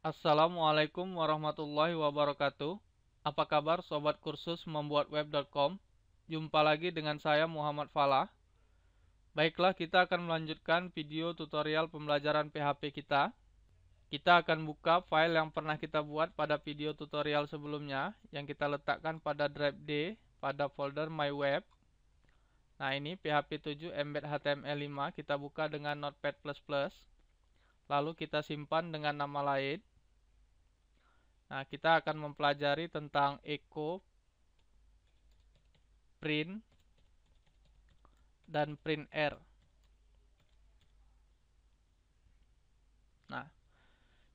Assalamualaikum warahmatullahi wabarakatuh. Apa kabar sobat kursus membuat web.com? Jumpa lagi dengan saya Muhammad Falah. Baiklah, kita akan melanjutkan video tutorial pembelajaran PHP kita. Kita akan buka file yang pernah kita buat pada video tutorial sebelumnya yang kita letakkan pada drive D pada folder My Web. Nah, ini PHP 7 embed HTML5 kita buka dengan Notepad++. Lalu kita simpan dengan nama lain. Nah, kita akan mempelajari tentang echo, print, dan printr. Nah,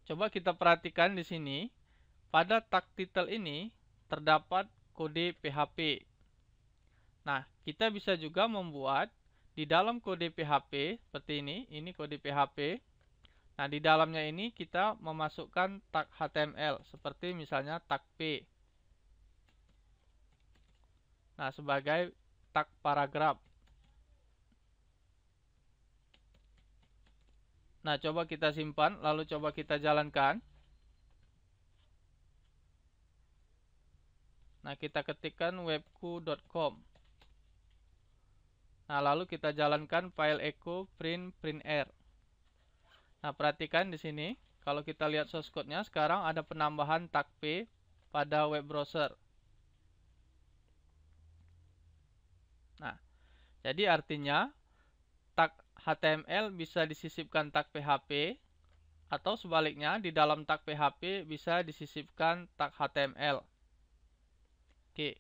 coba kita perhatikan di sini. Pada tag title ini terdapat kode PHP. Nah, kita bisa juga membuat di dalam kode PHP seperti ini. Ini kode PHP. Nah, di dalamnya ini kita memasukkan tag HTML seperti misalnya tag P. Nah, sebagai tag paragraf. Nah, coba kita simpan, lalu coba kita jalankan. Nah, kita ketikkan webku.com. Nah, lalu kita jalankan file echo printr. Nah, perhatikan di sini, kalau kita lihat source code-nya, sekarang ada penambahan tag P pada web browser. Nah, jadi artinya tag HTML bisa disisipkan tag PHP, atau sebaliknya di dalam tag PHP bisa disisipkan tag HTML. Oke.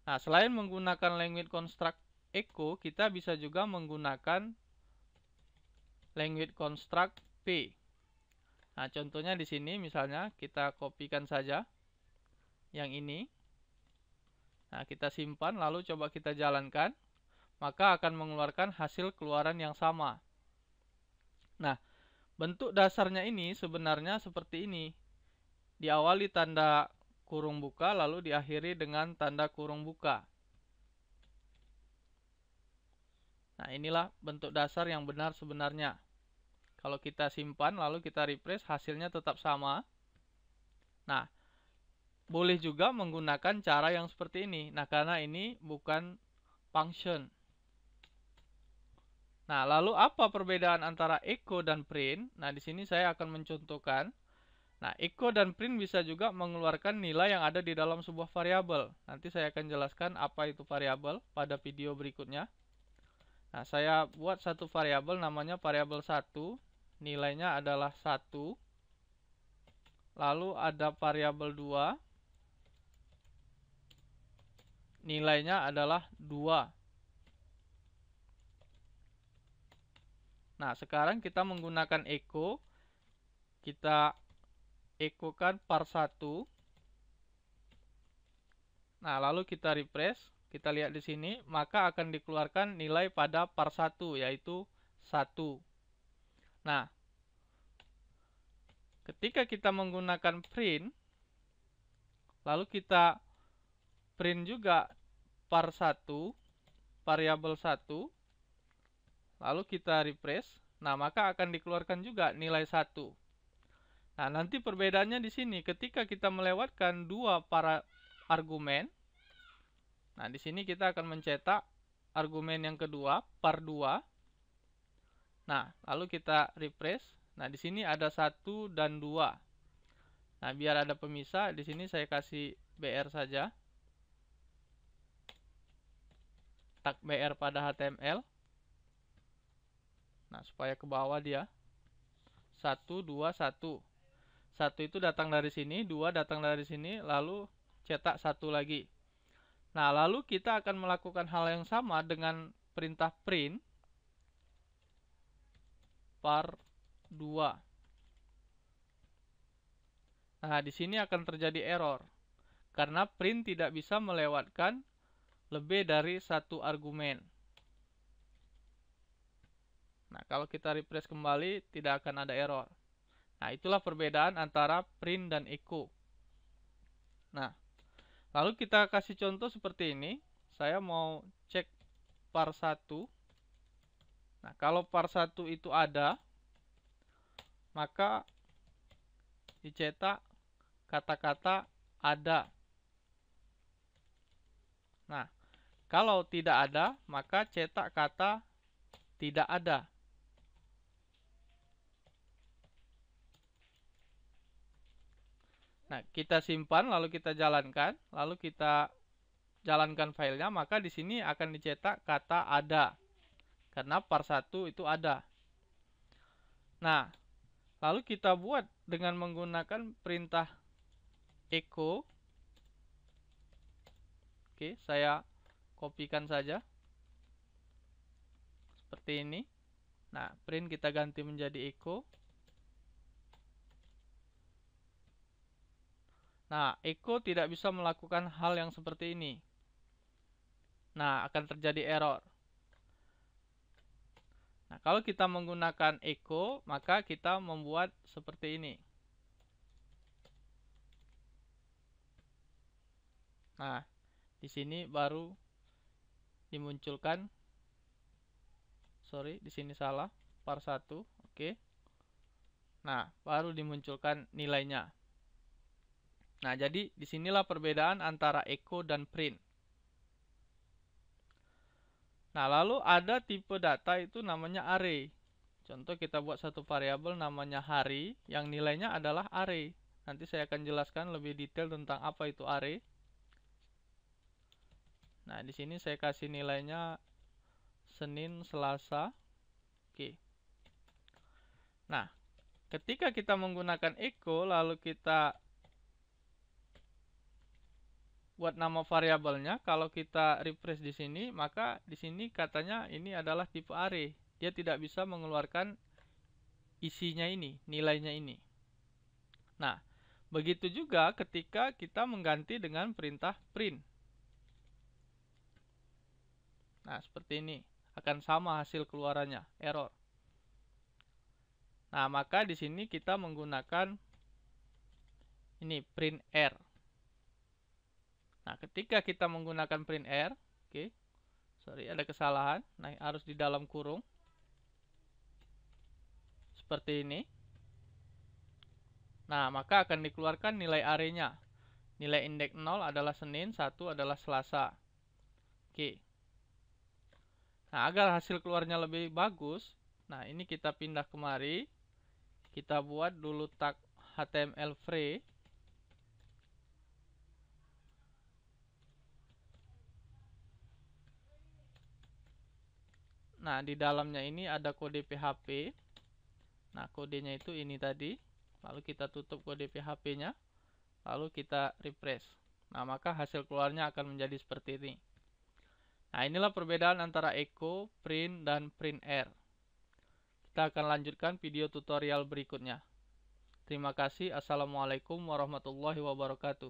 Nah, selain menggunakan language construct echo, kita bisa juga menggunakan language construct P. Nah, contohnya di sini misalnya kita kopikan saja yang ini. Nah, kita simpan lalu coba kita jalankan, maka akan mengeluarkan hasil keluaran yang sama. Nah, bentuk dasarnya ini sebenarnya seperti ini. Diawali tanda kurung buka lalu diakhiri dengan tanda kurung buka. Nah, inilah bentuk dasar yang benar sebenarnya. Kalau kita simpan lalu kita refresh, hasilnya tetap sama. Nah, boleh juga menggunakan cara yang seperti ini. Nah, karena ini bukan function. Nah, lalu apa perbedaan antara echo dan print? Nah, di sini saya akan mencontohkan. Nah, echo dan print bisa juga mengeluarkan nilai yang ada di dalam sebuah variabel. Nanti saya akan jelaskan apa itu variabel pada video berikutnya. Nah, saya buat satu variabel namanya variabel 1. Nilainya adalah 1. Lalu ada variabel 2. Nilainya adalah 2. Nah, sekarang kita menggunakan echo. Kita echokan var1. Nah, lalu kita refresh. Kita lihat di sini, maka akan dikeluarkan nilai pada var1, yaitu 1. Nah, ketika kita menggunakan print, lalu kita print juga var1, variabel 1, lalu kita refresh, nah maka akan dikeluarkan juga nilai 1. Nah, nanti perbedaannya di sini, ketika kita melewatkan dua para argumen, nah di sini kita akan mencetak argumen yang kedua, var2. Nah, lalu kita refresh. Nah, di sini ada 1 dan 2. Nah, biar ada pemisah, di sini saya kasih BR saja. Tag BR pada HTML. Nah, supaya ke bawah dia. 1, 2, 1. 1 itu datang dari sini, 2 datang dari sini, lalu cetak 1 lagi. Nah, lalu kita akan melakukan hal yang sama dengan perintah print var2. Nah, di sini akan terjadi error karena print tidak bisa melewatkan lebih dari satu argumen. Nah, kalau kita refresh kembali tidak akan ada error. Nah, itulah perbedaan antara print dan echo. Nah, lalu kita kasih contoh seperti ini. Saya mau cek var1. Nah, kalau var1 itu ada, maka dicetak kata-kata ada. Nah, kalau tidak ada, maka cetak kata tidak ada. Nah, kita simpan, lalu kita jalankan, lalu kita jalankan filenya, maka di sini akan dicetak kata ada. Karena par 1 itu ada. Nah, lalu kita buat dengan menggunakan perintah echo. Oke, saya kopikan saja. Seperti ini. Nah, print kita ganti menjadi echo. Nah, echo tidak bisa melakukan hal yang seperti ini. Nah, akan terjadi error. Nah, kalau kita menggunakan echo, maka kita membuat seperti ini. Nah, di sini baru dimunculkan. Sorry, di sini salah. Par 1. Oke. Nah, baru dimunculkan nilainya. Nah, jadi disinilah perbedaan antara echo dan print. Nah, lalu ada tipe data itu namanya array. Contoh kita buat satu variabel namanya hari, yang nilainya adalah array. Nanti saya akan jelaskan lebih detail tentang apa itu array. Nah, di sini saya kasih nilainya Senin, Selasa. Oke. Nah, ketika kita menggunakan echo, lalu kita buat nama variabelnya, kalau kita refresh di sini, maka di sini katanya ini adalah tipe array. Dia tidak bisa mengeluarkan isinya ini, nilainya ini. Nah, begitu juga ketika kita mengganti dengan perintah print. Nah, seperti ini. Akan sama hasil keluarannya, error. Nah, maka di sini kita menggunakan ini print r. Nah, ketika kita menggunakan print r, oke. Sorry, ada kesalahan. Nah, harus di dalam kurung. Seperti ini. Nah, maka akan dikeluarkan nilai array-nya. Nilai indeks 0 adalah Senin, 1 adalah Selasa. Oke. Nah, agar hasil keluarnya lebih bagus, nah ini kita pindah kemari. Kita buat dulu tag HTML free. Nah, di dalamnya ini ada kode PHP. Nah, kodenya itu ini tadi. Lalu kita tutup kode PHP-nya. Lalu kita refresh. Nah, maka hasil keluarnya akan menjadi seperti ini. Nah, inilah perbedaan antara echo, print, dan print r. Kita akan lanjutkan video tutorial berikutnya. Terima kasih. Assalamualaikum warahmatullahi wabarakatuh.